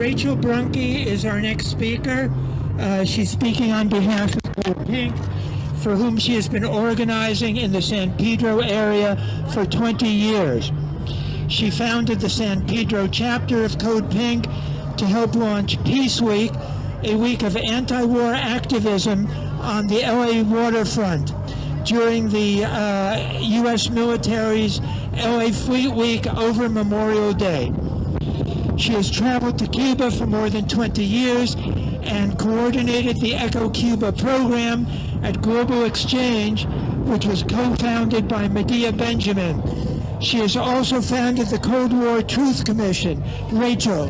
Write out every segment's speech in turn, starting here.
Rachel Brunke is our next speaker. She's speaking on behalf of Code Pink, for whom she has been organizing in the San Pedro area for 20 years. She founded the San Pedro chapter of Code Pink to help launch Peace Week, a week of anti-war activism on the LA waterfront during the U.S. military's LA Fleet Week over Memorial Day. She has traveled to Cuba for more than 20 years and coordinated the Echo Cuba program at Global Exchange, which was co-founded by Medea Benjamin. She has also founded the Cold War Truth Commission. Rachel.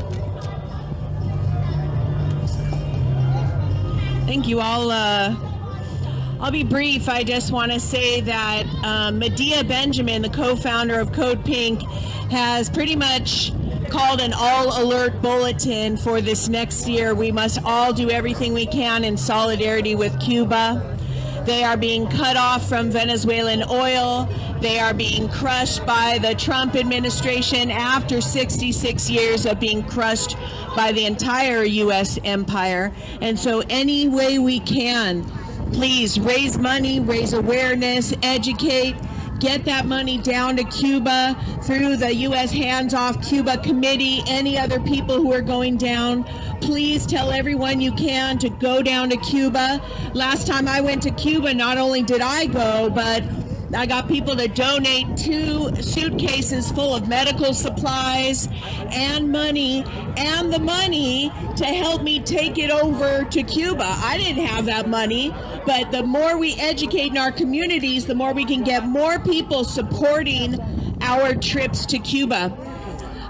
Thank you. I'll be brief. I just want to say that Medea Benjamin, the co-founder of Code Pink, has pretty much called an all-alert bulletin for this next year. We must all do everything we can in solidarity with Cuba. They are being cut off from Venezuelan oil. They are being crushed by the Trump administration after 66 years of being crushed by the entire U.S. empire. And so any way we can, please raise money, raise awareness, educate, get that money down to Cuba through the U.S. Hands Off Cuba Committee, any other people who are going down. Please tell everyone you can to go down to Cuba. Last time I went to Cuba, not only did I go, but I got people to donate 2 suitcases full of medical supplies and money, and the money to help me take it over to Cuba. I didn't have that money, but the more we educate in our communities, the more we can get more people supporting our trips to Cuba.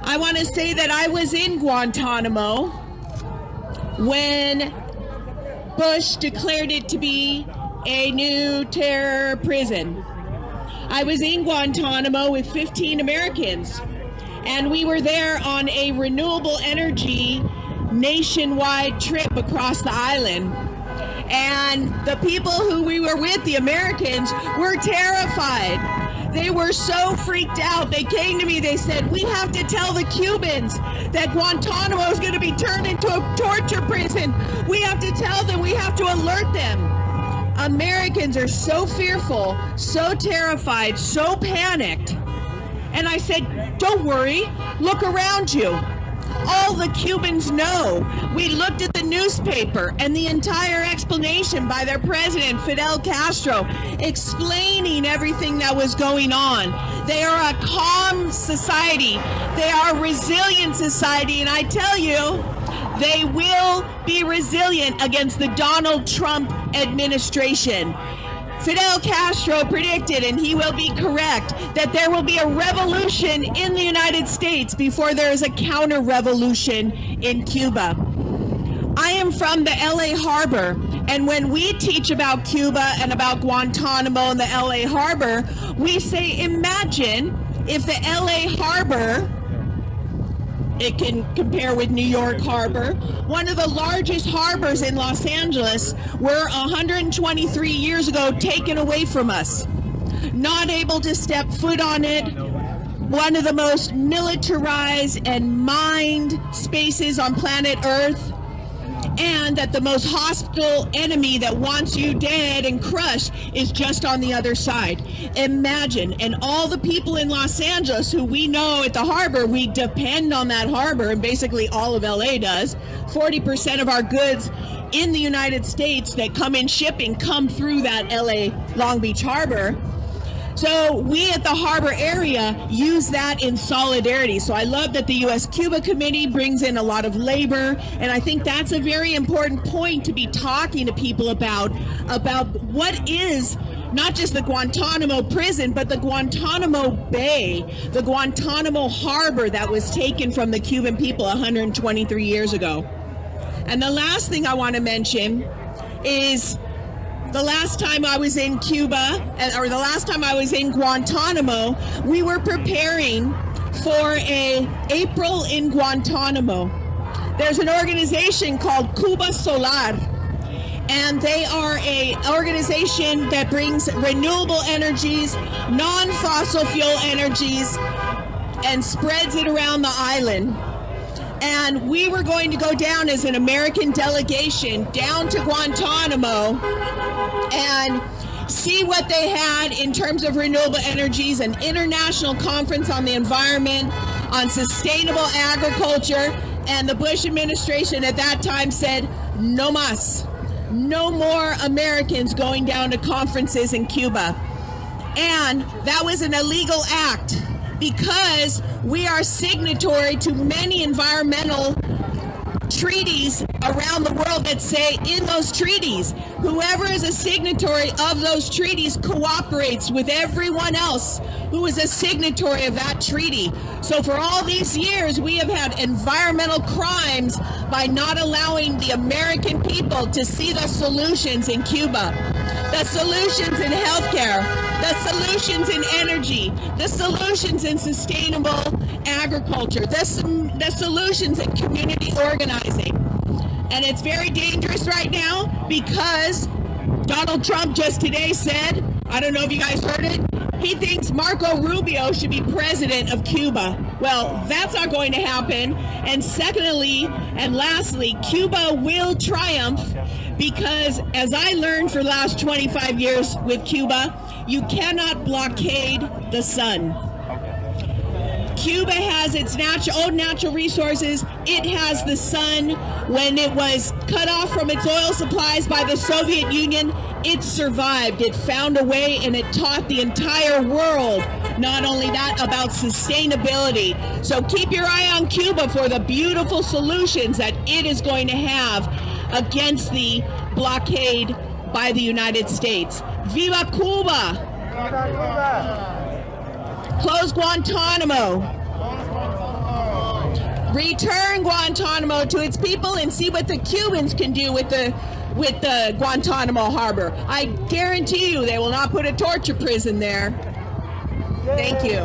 I want to say that I was in Guantanamo when Bush declared it to be a new terror prison. I was in Guantanamo with 15 Americans, and we were there on a renewable energy nationwide trip across the island. And the people who we were with, the Americans, were terrified. They were so freaked out. They came to me, they said, we have to tell the Cubans that Guantanamo is going to be turned into a torture prison. We have to tell them, we have to alert them. Americans are so fearful, so terrified, so panicked. And I said, don't worry, look around you. All the Cubans know. We looked at the newspaper and the entire explanation by their president, Fidel Castro, explaining everything that was going on. They are a calm society. They are a resilient society. And I tell you, they will be resilient against the Donald Trump administration. Fidel Castro predicted, and he will be correct, that there will be a revolution in the United States before there is a counter-revolution in Cuba. I am from the LA Harbor, and when we teach about Cuba and about Guantanamo and the LA Harbor, we say, imagine if the LA Harbor, it can compare with New York Harbor, one of the largest harbors in Los Angeles, were 123 years ago taken away from us. Not able to step foot on it. One of the most militarized and mined spaces on planet Earth. And that the most hostile enemy that wants you dead and crushed is just on the other side. Imagine, and all the people in Los Angeles who we know at the harbor, we depend on that harbor, and basically all of LA does. 40% of our goods in the United States that come in shipping come through that LA Long Beach harbor. So we at the harbor area use that in solidarity. So I love that the U.S.-Cuba Committee brings in a lot of labor, and I think that's a very important point to be talking to people about what is not just the Guantanamo prison, but the Guantanamo Bay, the Guantanamo harbor that was taken from the Cuban people 123 years ago. And the last thing I want to mention is the last time I was in Cuba, or the last time I was in Guantanamo, we were preparing for a April in Guantanamo. There's an organization called Cuba Solar, and they are an organization that brings renewable energies, non-fossil fuel energies, and spreads it around the island. And we were going to go down as an American delegation down to Guantanamo and see what they had in terms of renewable energies, an international conference on the environment, on sustainable agriculture. And the Bush administration at that time said, no mas, no more Americans going down to conferences in Cuba. And that was an illegal act because we are signatory to many environmental treaties around the world that say in those treaties, whoever is a signatory of those treaties cooperates with everyone else who is a signatory of that treaty. So for all these years, we have had environmental crimes by not allowing the American people to see the solutions in Cuba, the solutions in healthcare, the solutions in energy, the solutions in sustainable agriculture, the solutions in community organizing. And it's very dangerous right now because Donald Trump just today said, I don't know if you guys heard it, he thinks Marco Rubio should be president of Cuba. Well, that's not going to happen. And secondly, and lastly, Cuba will triumph because, as I learned for the last 25 years with Cuba, you cannot blockade the sun. Cuba has its own natural resources. It has the sun. When it was cut off from its oil supplies by the Soviet Union, it survived. It found a way, and it taught the entire world, not only that, about sustainability. So keep your eye on Cuba for the beautiful solutions that it is going to have against the blockade by the United States. Viva Cuba! Close Guantanamo. Return Guantanamo to its people and see what the Cubans can do with the Guantanamo harbor. I guarantee you they will not put a torture prison there. Thank you.